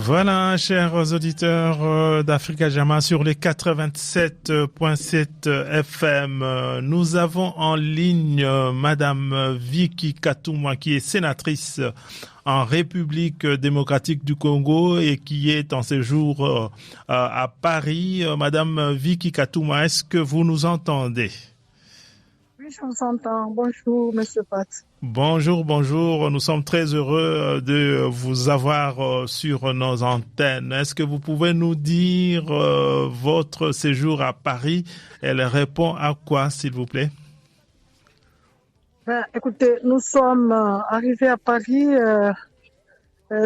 Voilà, chers auditeurs d'Africa Jama sur les 87.7 FM. Nous avons en ligne Madame Vicky Katouma, qui est sénatrice en République démocratique du Congo et qui est en séjour à Paris. Madame Vicky Katouma, est-ce que vous nous entendez? Oui, je vous entends. Bonjour, Monsieur Pat. Bonjour. Nous sommes très heureux de vous avoir sur nos antennes. Est-ce que vous pouvez nous dire votre séjour à Paris? Elle répond à quoi, s'il vous plaît? Écoutez, nous sommes arrivés à Paris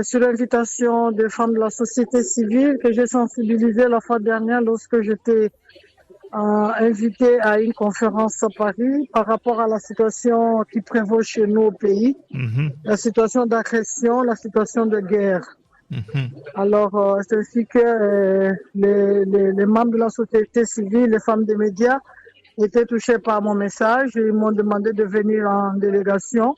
sur l'invitation des femmes de la société civile que j'ai sensibilisées la fois dernière lorsque j'étais invité à une conférence à Paris par rapport à la situation qui prévaut chez nous au pays, la situation d'agression, la situation de guerre. Alors, c'est ainsi que les membres de la société civile, les femmes des médias, étaient touchés par mon message et ils m'ont demandé de venir en délégation.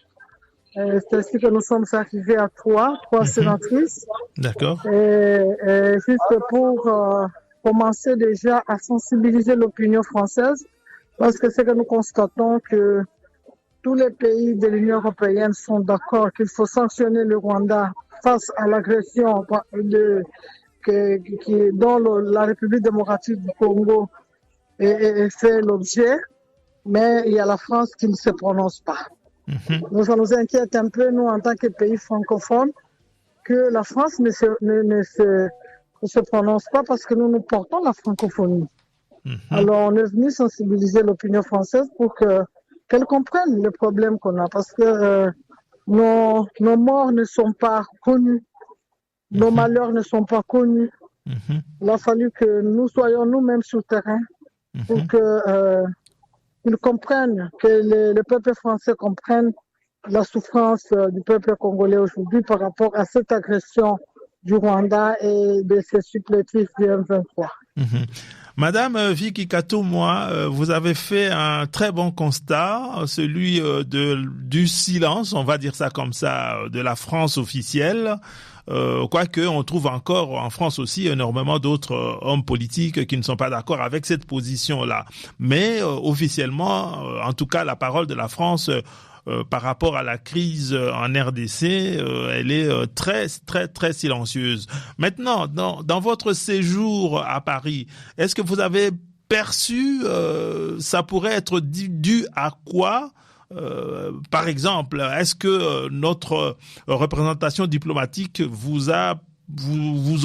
C'est ainsi que nous sommes arrivés à trois sénatrices. D'accord. Et juste pour commencer déjà à sensibiliser l'opinion française, parce que c'est que nous constatons que tous les pays de l'Union européenne sont d'accord qu'il faut sanctionner le Rwanda face à l'agression dont la République démocratique du Congo est fait l'objet, mais il y a la France qui ne se prononce pas. Donc ça nous inquiète un peu, nous, en tant que pays francophone, que la France ne se prononce pas parce que nous portons la francophonie. Alors, on est venu sensibiliser l'opinion française pour qu'elle comprenne le problème qu'on a, parce que nos morts ne sont pas connus, nos malheurs ne sont pas connus. Il a fallu que nous soyons nous-mêmes sur le terrain pour qu'ils comprennent, que le peuple français comprenne la souffrance du peuple congolais aujourd'hui par rapport à cette agression du Rwanda et de ses supplétifs du M23. Madame Vicky Katouma, vous avez fait un très bon constat, celui du silence, on va dire ça comme ça, de la France officielle. Quoique on trouve encore en France aussi énormément d'autres hommes politiques qui ne sont pas d'accord avec cette position-là. Mais officiellement, en tout cas, la parole de la France par rapport à la crise en RDC, elle est très, très, très silencieuse. Maintenant, dans votre séjour à Paris, est-ce que vous avez perçu, ça pourrait être dû à quoi? Par exemple, est-ce que notre représentation diplomatique vous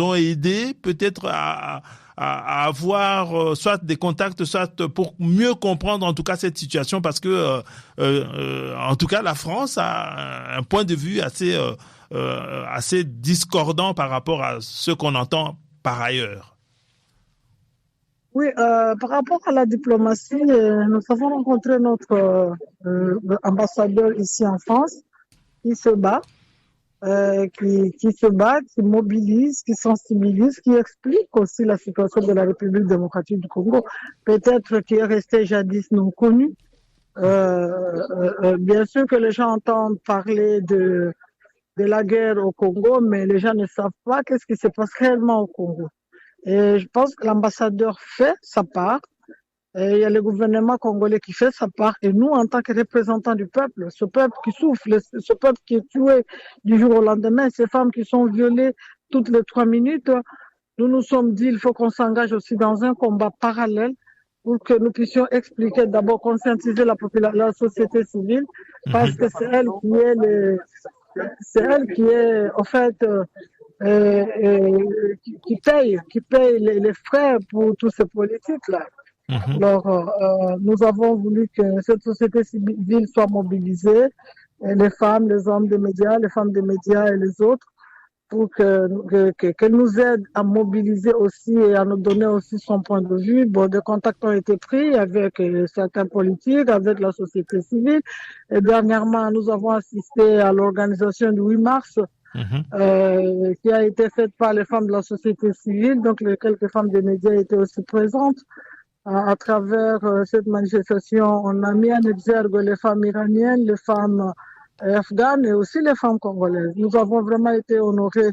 ont aidé peut-être à avoir soit des contacts, soit pour mieux comprendre en tout cas cette situation, parce que en tout cas la France a un point de vue assez discordant par rapport à ce qu'on entend par ailleurs. Oui, par rapport à la diplomatie, nous avons rencontré notre ambassadeur ici en France qui se bat. Qui se bat, qui mobilise, qui sensibilise, qui explique aussi la situation de la République démocratique du Congo, peut-être qui est restée jadis non connue. Bien sûr que les gens entendent parler de la guerre au Congo, mais les gens ne savent pas qu'est-ce qui se passe réellement au Congo. Et je pense que l'ambassadeur fait sa part. Et il y a le gouvernement congolais qui fait sa part. Et nous, en tant que représentants du peuple, ce peuple qui souffre, ce peuple qui est tué du jour au lendemain, ces femmes qui sont violées toutes les 3 minutes, nous nous sommes dit qu'il faut qu'on s'engage aussi dans un combat parallèle pour que nous puissions expliquer, d'abord conscientiser la société civile, parce que c'est elle qui est en fait qui paye les frais pour tous ces politiques-là. Alors, nous avons voulu que cette société civile soit mobilisée, les femmes, les hommes des médias, les femmes des médias et les autres, pour qu'elle nous aide à mobiliser aussi et à nous donner aussi son point de vue. Bon, des contacts ont été pris avec certains politiques, avec la société civile. Et dernièrement, nous avons assisté à l'organisation du 8 mars, qui a été faite par les femmes de la société civile. Donc, quelques femmes des médias étaient aussi présentes. À travers cette manifestation, on a mis en exergue les femmes iraniennes, les femmes afghanes et aussi les femmes congolaises. Nous avons vraiment été honorés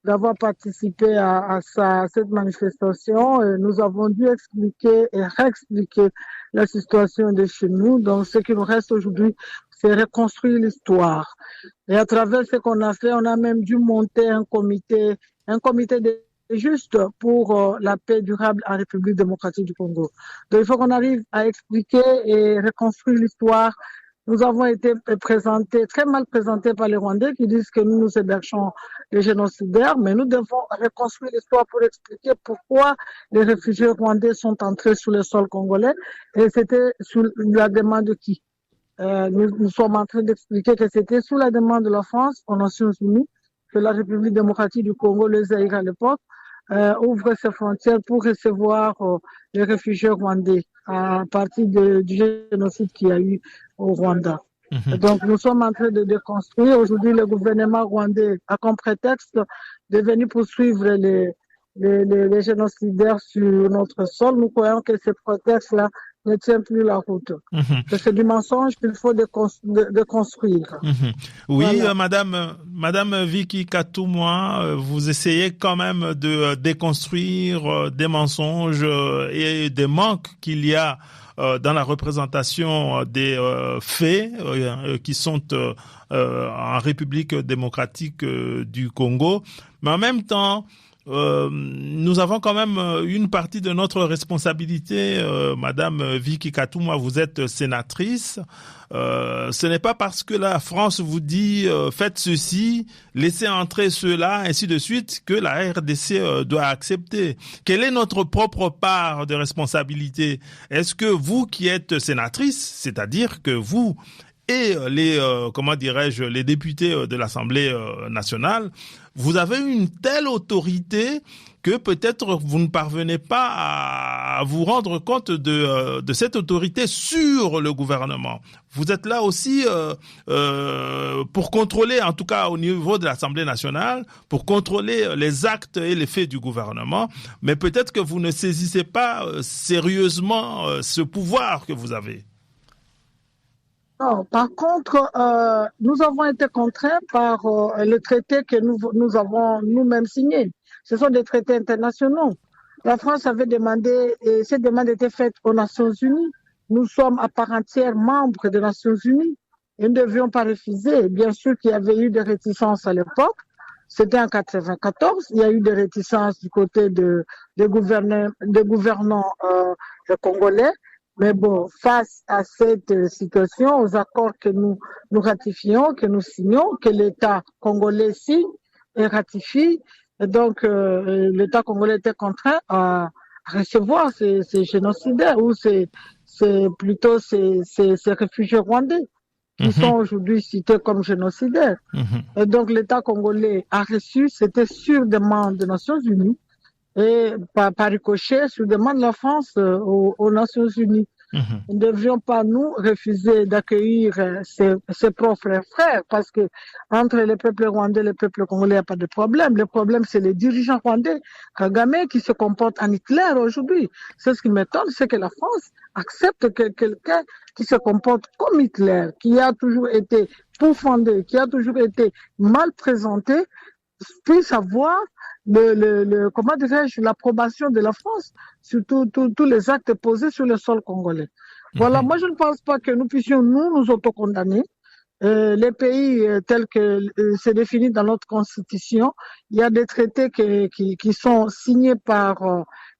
d'avoir participé à cette manifestation. Et nous avons dû expliquer et réexpliquer la situation de chez nous. Donc, ce qui nous reste aujourd'hui, c'est reconstruire l'histoire. Et à travers ce qu'on a fait, on a même dû monter un comité de juste pour la paix durable en République démocratique du Congo. Donc, il faut qu'on arrive à expliquer et reconstruire l'histoire. Nous avons été présentés, très mal présentés par les Rwandais qui disent que nous hébergeons les génocidaires, mais nous devons reconstruire l'histoire pour expliquer pourquoi les réfugiés rwandais sont entrés sur le sol congolais et c'était sous la demande de qui? Nous sommes en train d'expliquer que c'était sous la demande de la France aux Nations Unies que la République démocratique du Congo, le Zaïre à l'époque, ouvre ses frontières pour recevoir les réfugiés rwandais à partir du génocide qu'il y a eu au Rwanda. Donc, nous sommes en train de déconstruire. Aujourd'hui, le gouvernement rwandais a comme prétexte de venir poursuivre les génocidaires sur notre sol. Nous croyons que ce prétexte-là ne tient plus la route. C'est du mensonge qu'il faut déconstruire. Oui, voilà. Madame Vicky Katumwa, vous essayez quand même de déconstruire des mensonges et des manques qu'il y a dans la représentation des faits qui sont en République démocratique du Congo. Mais en même temps, nous avons quand même une partie de notre responsabilité, Madame Vicky Katumwa, vous êtes sénatrice. Ce n'est pas parce que la France vous dit faites ceci, laissez entrer cela, ainsi de suite, que la RDC doit accepter. Quelle est notre propre part de responsabilité? Est-ce que vous qui êtes sénatrice, c'est-à-dire que vous et les députés de l'Assemblée nationale, vous avez une telle autorité que peut-être vous ne parvenez pas à vous rendre compte de cette autorité sur le gouvernement. Vous êtes là aussi pour contrôler, en tout cas au niveau de l'Assemblée nationale, pour contrôler les actes et les faits du gouvernement, mais peut-être que vous ne saisissez pas sérieusement ce pouvoir que vous avez. Non, par contre, nous avons été contraints par le traité que nous avons nous-mêmes signé. Ce sont des traités internationaux. La France avait demandé, et cette demande était faite aux Nations Unies. Nous sommes à part entière membres des Nations Unies et nous ne devions pas refuser. Bien sûr qu'il y avait eu des réticences à l'époque. C'était en 1994. Il y a eu des réticences du côté des gouvernants congolais. Mais bon, face à cette situation, aux accords que nous ratifions, que nous signons, que l'État congolais signe et ratifie, et donc l'État congolais était contraint à recevoir ces génocidaires ou ces réfugiés rwandais qui sont aujourd'hui cités comme génocidaires. Et donc l'État congolais a reçu, c'était sur demande des Nations Unies, et par ricochet, sur demande de la France aux Nations Unies. Nous ne devions pas, nous, refuser d'accueillir ses propres frères, parce que entre le peuple rwandais et le peuple congolais, il n'y a pas de problème. Le problème, c'est les dirigeants rwandais, Kagame, qui se comportent en Hitler aujourd'hui. C'est ce qui m'étonne, c'est que la France accepte que quelqu'un qui se comporte comme Hitler, qui a toujours été pourfendé, qui a toujours été mal présenté, puisse avoir comment dirais-je, l'approbation de la France sur tous les actes posés sur le sol congolais. Voilà, moi je ne pense pas que nous puissions nous autocondamner. Les pays tels que c'est défini dans notre constitution, il y a des traités qui sont signés par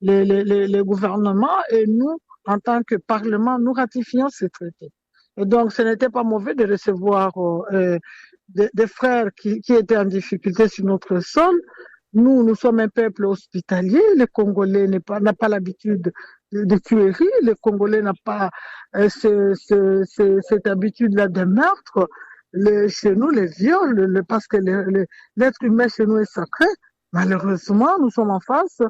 les gouvernements et nous, en tant que Parlement, nous ratifions ces traités. Et donc ce n'était pas mauvais de recevoir des frères qui étaient en difficulté sur notre sol. Nous sommes un peuple hospitalier. Le Congolais n'a pas l'habitude de tuerie. Le Congolais n'a pas cette habitude-là de meurtre. Chez nous, les viols, parce que l'être humain chez nous est sacré. Malheureusement, nous sommes en face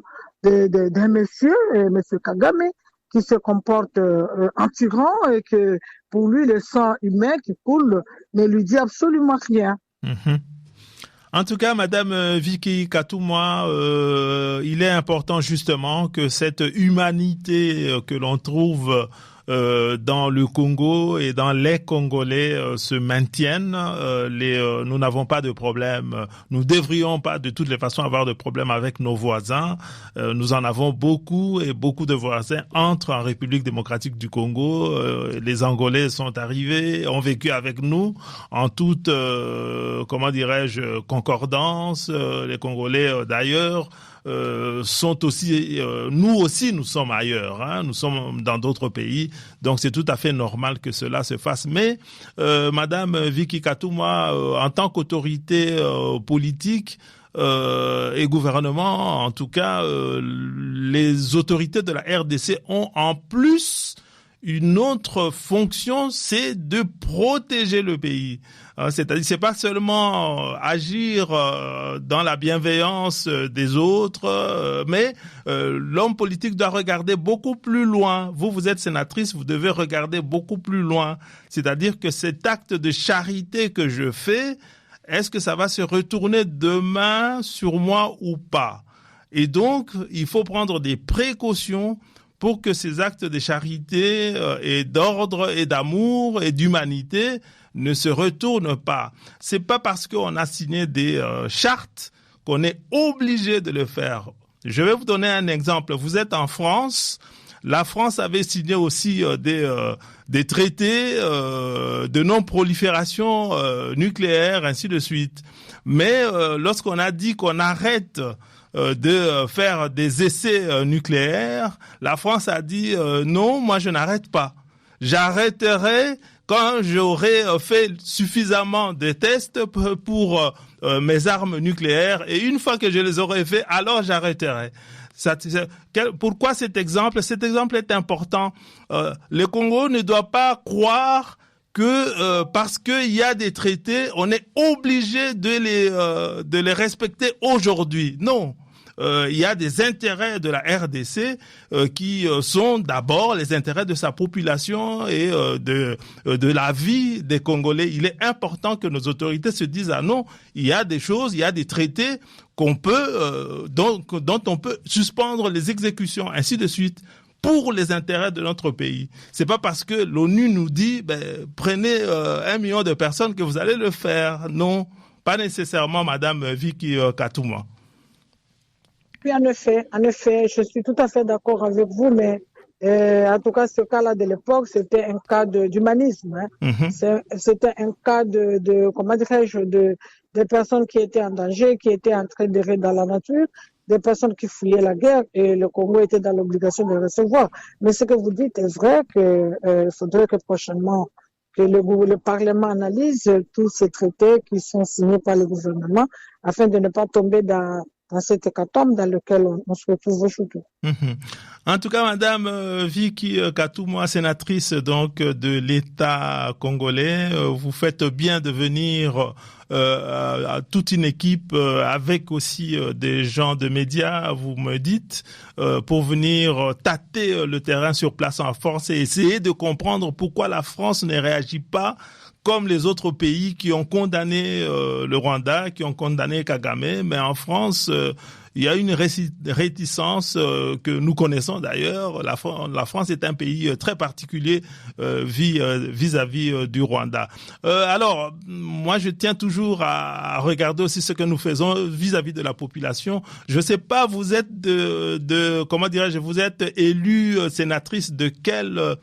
d'un monsieur, monsieur Kagame, qui se comporte en tyran et que pour lui, le sang humain qui coule ne lui dit absolument rien. En tout cas, Madame Vicky Katumwa, il est important justement que cette humanité que l'on trouve dans le Congo et dans les Congolais se maintiennent. Nous n'avons pas de problème. Nous devrions pas de toutes les façons avoir de problème avec nos voisins. Nous en avons beaucoup et beaucoup de voisins entrent en République démocratique du Congo. Les Angolais sont arrivés, ont vécu avec nous en toute, concordance. Les Congolais d'ailleurs sont aussi, nous aussi nous sommes ailleurs, hein, nous sommes dans d'autres pays, donc c'est tout à fait normal que cela se fasse. Mais Madame Vicky Katumwa, en tant qu'autorité politique et gouvernement, en tout cas, les autorités de la RDC ont en plus une autre fonction, c'est de protéger le pays. C'est-à-dire, c'est pas seulement agir dans la bienveillance des autres, mais l'homme politique doit regarder beaucoup plus loin. Vous êtes sénatrice, vous devez regarder beaucoup plus loin. C'est-à-dire que cet acte de charité que je fais, est-ce que ça va se retourner demain sur moi ou pas? Et donc, il faut prendre des précautions pour que ces actes de charité et d'ordre et d'amour et d'humanité ne se retournent pas. C'est pas parce qu'on a signé des chartes qu'on est obligé de le faire. Je vais vous donner un exemple. Vous êtes en France. La France avait signé aussi des traités de non-prolifération nucléaire, ainsi de suite. Mais lorsqu'on a dit qu'on arrête de faire des essais nucléaires, la France a dit non, moi je n'arrête pas. J'arrêterai quand j'aurai fait suffisamment de tests pour mes armes nucléaires, et une fois que je les aurai fait, alors j'arrêterai. Pourquoi cet exemple? Cet exemple est important. Le Congo ne doit pas croire que parce qu'il y a des traités, on est obligé de les respecter aujourd'hui. Non. Il y a des intérêts de la RDC qui sont d'abord les intérêts de sa population et de la vie des Congolais. Il est important que nos autorités se disent ah non, il y a des choses, il y a des traités qu'on peut dont on peut suspendre les exécutions, ainsi de suite, pour les intérêts de notre pays. C'est pas parce que l'ONU nous dit prenez 1 million de personnes que vous allez le faire. Non, pas nécessairement, Madame Vicky Katumwa. Oui, en effet, je suis tout à fait d'accord avec vous, mais en tout cas, ce cas-là de l'époque, c'était un cas d'humanisme. Hein. Mm-hmm. C'était un cas de personnes qui étaient en danger, qui étaient en train d'errer dans la nature, des personnes qui fuyaient la guerre, et le Congo était dans l'obligation de recevoir. Mais ce que vous dites est vrai qu'il faudrait que prochainement que le Parlement analyse tous ces traités qui sont signés par le gouvernement afin de ne pas tomber dans cette hécatombe dans lequel on se retrouve aujourd'hui. Mm-hmm. En tout cas, Madame Vicky Katumwa, sénatrice donc de l'État congolais, vous faites bien de venir toute une équipe avec aussi des gens de médias, vous me dites, pour venir tâter le terrain sur place en force et essayer de comprendre pourquoi la France ne réagit pas comme les autres pays qui ont condamné le Rwanda, qui ont condamné Kagame, mais en France, il y a une réticence que nous connaissons d'ailleurs. La France est un pays très particulier vis-à-vis du Rwanda. Alors, moi, je tiens toujours à regarder aussi ce que nous faisons vis-à-vis de la population. Je sais pas, vous êtes vous êtes élue sénatrice de quel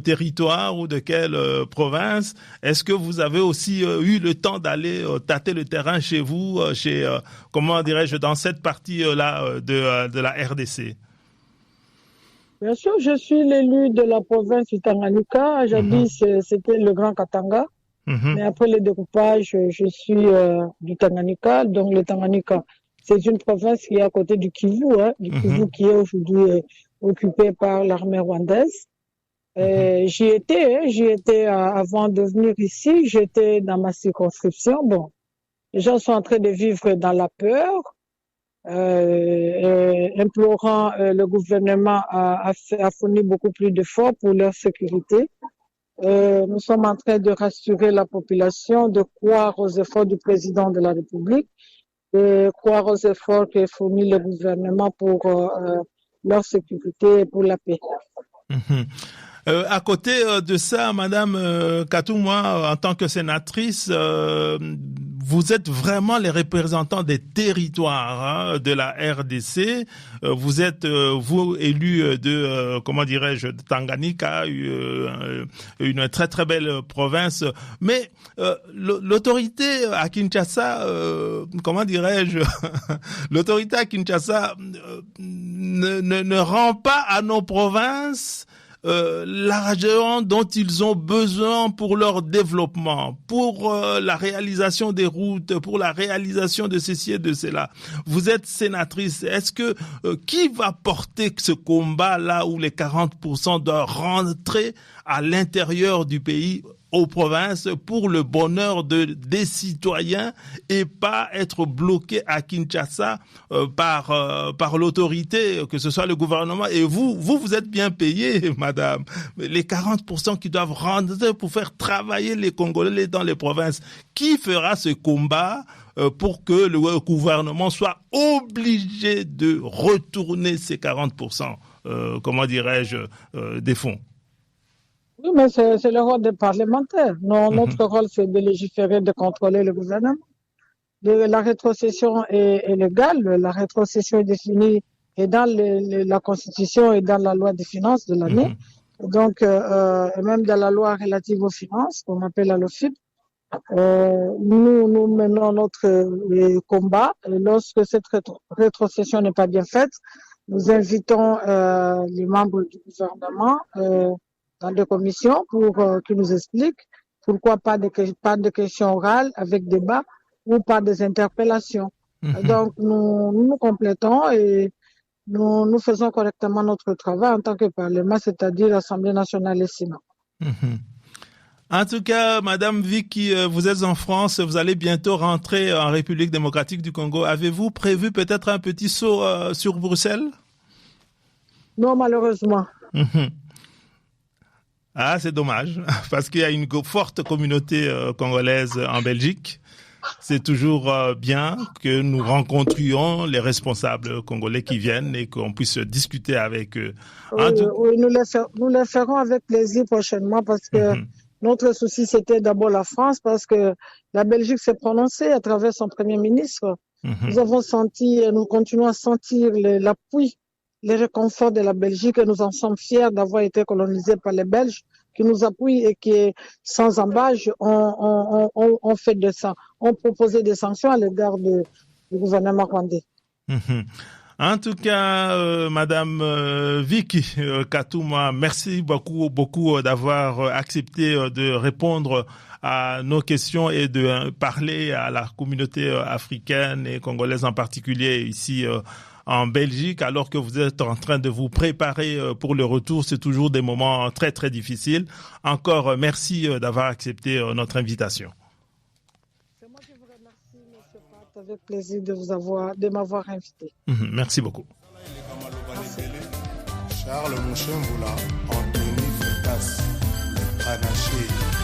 territoire ou de quelle province? Est-ce que vous avez aussi eu le temps d'aller tâter le terrain chez vous, dans cette partie-là de la RDC? Bien sûr, je suis l'élu de la province du Tanganyika. Jadis, c'était le Grand Katanga. Mais après le découpage, je suis du Tanganyika. Donc, le Tanganyika, c'est une province qui est à côté du Kivu, Kivu qui est aujourd'hui occupé par l'armée rwandaise. J'y étais avant de venir ici. J'étais dans ma circonscription. Bon, les gens sont en train de vivre dans la peur. Implorant le gouvernement à fournir beaucoup plus d'efforts pour leur sécurité. Nous sommes en train de rassurer la population, de croire aux efforts du président de la République, de croire aux efforts que fournit le gouvernement pour leur sécurité et pour la paix. À côté de ça, Madame Katouma, en tant que sénatrice, vous êtes vraiment les représentants des territoires de la RDC. Vous êtes, vous, élu de, de Tanganyika, une très très belle province. Mais l'autorité à Kinshasa, l'autorité à Kinshasa ne rend pas à nos provinces l'argent dont ils ont besoin pour leur développement, pour la réalisation des routes, pour la réalisation de ceci et de cela. Vous êtes sénatrice. Est-ce que qui va porter ce combat là où les 40% doivent rentrer à l'intérieur du pays, aux provinces, pour le bonheur des citoyens et pas être bloqué à Kinshasa par l'autorité, que ce soit le gouvernement. Et vous êtes bien payé, madame. Les 40% qui doivent rentrer pour faire travailler les Congolais dans les provinces. Qui fera ce combat pour que le gouvernement soit obligé de retourner ces 40%, des fonds? Oui, mais c'est le rôle des parlementaires. Notre rôle, c'est de légiférer, de contrôler le gouvernement. La rétrocession est légale. La rétrocession est définie et dans la Constitution et dans la loi des finances de l'année. Donc, et même dans la loi relative aux finances, qu'on appelle la LOFIP, nous menons notre combat. Et lorsque cette rétrocession n'est pas bien faite, nous invitons les membres du gouvernement dans des commissions pour qu'ils nous expliquent pourquoi pas de questions orales avec débat ou pas des interpellations. Donc, nous complétons et nous faisons correctement notre travail en tant que Parlement, c'est-à-dire l'Assemblée nationale et Sénat. En tout cas, Madame Vicky, vous êtes en France, vous allez bientôt rentrer en République démocratique du Congo. Avez-vous prévu peut-être un petit saut sur Bruxelles? Non, malheureusement. Ah, c'est dommage, parce qu'il y a une forte communauté congolaise en Belgique. C'est toujours bien que nous rencontrions les responsables congolais qui viennent et qu'on puisse discuter avec eux. Oui, nous le ferons avec plaisir prochainement parce que notre souci, c'était d'abord la France parce que la Belgique s'est prononcée à travers son Premier ministre. Nous avons senti et nous continuons à sentir l'appui, les réconforts de la Belgique et nous en sommes fiers d'avoir été colonisés par les Belges qui nous appuient et qui, sans embâche, ont fait de ça, ont proposé des sanctions à l'égard du gouvernement rwandais. En tout cas, Madame Vicky Katouma, merci beaucoup d'avoir accepté de répondre à nos questions et de parler à la communauté africaine et congolaise en particulier ici en Belgique, alors que vous êtes en train de vous préparer pour le retour. C'est toujours des moments très, très difficiles. Encore merci d'avoir accepté notre invitation. C'est moi qui vous remercie, M. Pat, avec plaisir de m'avoir invité. Merci beaucoup. Merci. Charles Mouchemboula, Anthony Fertas, le panaché.